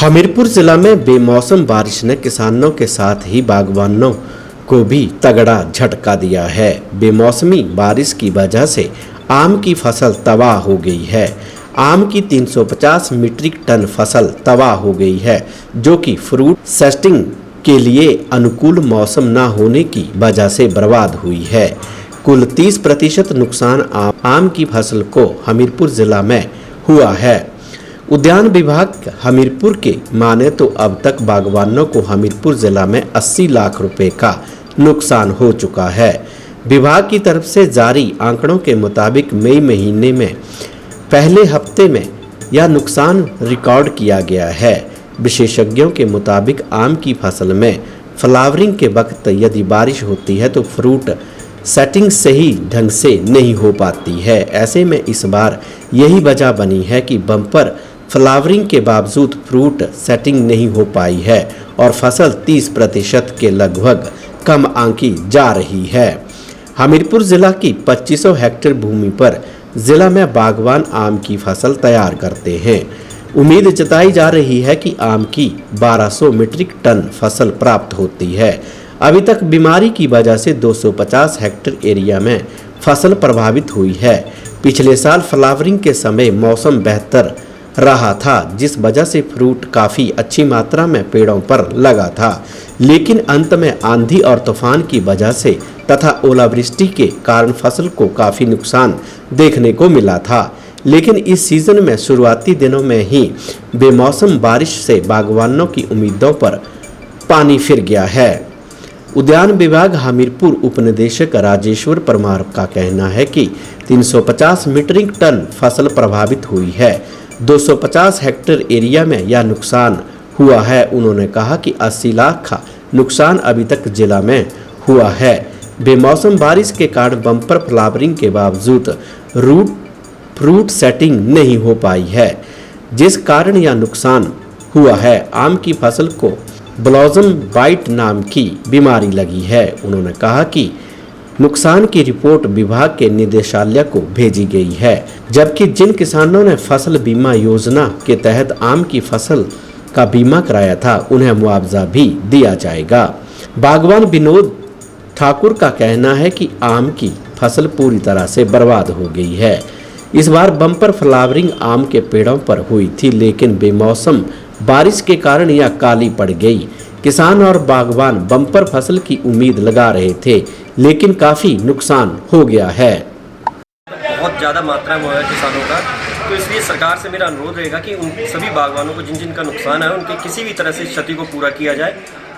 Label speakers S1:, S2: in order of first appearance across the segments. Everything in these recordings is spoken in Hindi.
S1: हमीरपुर जिला में बेमौसम बारिश ने किसानों के साथ ही बागवानों को भी तगड़ा झटका दिया है। बेमौसमी बारिश की वजह से आम की फसल तबाह हो गई है। आम की 350 मीट्रिक टन फसल तबाह हो गई है, जो कि फ्रूट सेटिंग के लिए अनुकूल मौसम न होने की वजह से बर्बाद हुई है। कुल 30% नुकसान आम की फसल को हमीरपुर जिला में हुआ है। उद्यान विभाग हमीरपुर के माने तो अब तक बागवानों को हमीरपुर जिला में 80 लाख रुपए का नुकसान हो चुका है। विभाग की तरफ से जारी आंकड़ों के मुताबिक मई महीने में पहले हफ्ते में यह नुकसान रिकॉर्ड किया गया है। विशेषज्ञों के मुताबिक आम की फसल में फ्लावरिंग के वक्त यदि बारिश होती है तो फ्रूट सेटिंग सही ढंग से नहीं हो पाती है। ऐसे में इस बार यही वजह बनी है कि बम्पर फ्लावरिंग के बावजूद फ्रूट सेटिंग नहीं हो पाई है और फसल 30% के लगभग कम आंकी जा रही है। हमीरपुर जिला की 2500 हेक्टेयर भूमि पर जिला में बागवान आम की फसल तैयार करते हैं। उम्मीद जताई जा रही है कि आम की 1200 मीट्रिक टन फसल प्राप्त होती है। अभी तक बीमारी की वजह से 250 हेक्टेयर एरिया में फसल प्रभावित हुई है। पिछले साल फ्लावरिंग के समय मौसम बेहतर रहा था, जिस वजह से फ्रूट काफ़ी अच्छी मात्रा में पेड़ों पर लगा था, लेकिन अंत में आंधी और तूफान की वजह से तथा ओलावृष्टि के कारण फसल को काफ़ी नुकसान देखने को मिला था। लेकिन इस सीजन में शुरुआती दिनों में ही बेमौसम बारिश से बागवानों की उम्मीदों पर पानी फिर गया है। उद्यान विभाग हमीरपुर उपनिदेशक राजेश्वर परमार का कहना है कि 350 मीट्रिक टन फसल प्रभावित हुई है। 250 हेक्टेयर एरिया में यह नुकसान हुआ है। उन्होंने कहा कि 80 लाख का नुकसान अभी तक जिला में हुआ है। बेमौसम बारिश के कारण बम्पर फ्लावरिंग के बावजूद फ्रूट सेटिंग नहीं हो पाई है, जिस कारण यह नुकसान हुआ है। आम की फसल को ब्लॉसम बाइट नाम की बीमारी लगी है। उन्होंने कहा कि नुकसान की रिपोर्ट विभाग के निदेशालय को भेजी गई है, जबकि जिन किसानों ने फसल बीमा योजना के तहत आम की फसल का बीमा कराया था उन्हें मुआवजा भी दिया जाएगा। बागवान विनोद ठाकुर का कहना है कि आम की फसल पूरी तरह से बर्बाद हो गई है। इस बार बम्पर फ्लावरिंग आम के पेड़ों पर हुई थी, लेकिन बेमौसम बारिश के कारण यह काली पड़ गई। किसान और बागवान बम्पर फसल की उम्मीद लगा रहे थे, लेकिन काफ़ी नुकसान हो गया है।
S2: बहुत ज़्यादा मात्रा में हुआ है किसानों का, तो इसलिए सरकार से मेरा अनुरोध रहेगा कि उन सभी बागवानों को जिन जिनका नुकसान है उनके किसी भी तरह से क्षति को पूरा किया जाए।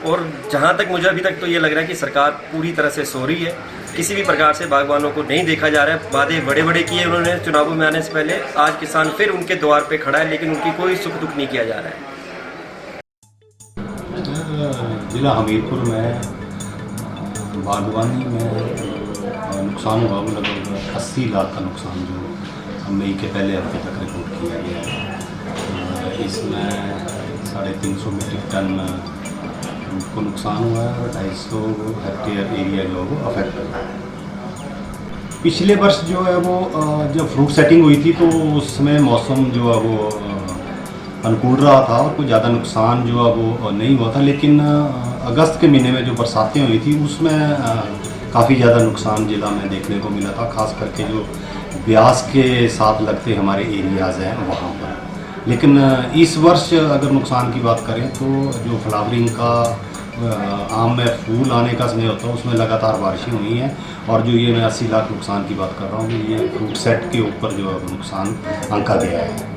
S2: और जहाँ तक मुझे अभी तक तो ये लग रहा है कि सरकार पूरी तरह से सो रही है। किसी भी प्रकार से बागवानों को नहीं देखा जा रहा है। वादे बड़े बड़े किए उन्होंने चुनावों में आने से पहले, आज किसान फिर उनके द्वार पे खड़ा है, लेकिन उनकी कोई सुख दुख नहीं किया जा रहा है।
S3: जिला हमीरपुर में बागवानी में नुकसान हुआ, लगभग 80 लाख का नुकसान जो मई के पहले हफ्ते तक रिपोर्ट किया गया है। इसमें 350 मीट्रिक टन को नुकसान हुआ है और 250 हेक्टेयर एरिया जो है वो अफेक्ट हुआ है। पिछले वर्ष जो है वो जब फ्रूट सेटिंग हुई थी तो उसमें मौसम जो है वो अनुकूल रहा था और कोई ज़्यादा नुकसान जो है वो नहीं हुआ था। लेकिन अगस्त के महीने में जो बरसातें हुई थी उसमें काफ़ी ज़्यादा नुकसान जिला में देखने को मिला था, खास करके जो ब्यास के साथ लगते हमारे एरियाज़ हैं वहाँ पर। लेकिन इस वर्ष अगर नुकसान की बात करें तो जो फ्लावरिंग का आम में फूल आने का समय होता है उसमें लगातार बारिशें हुई हैं, और जो ये मैं 80 लाख नुकसान की बात कर रहा हूँ ये फ्रूट सेट के ऊपर जो है नुकसान आंका गया है।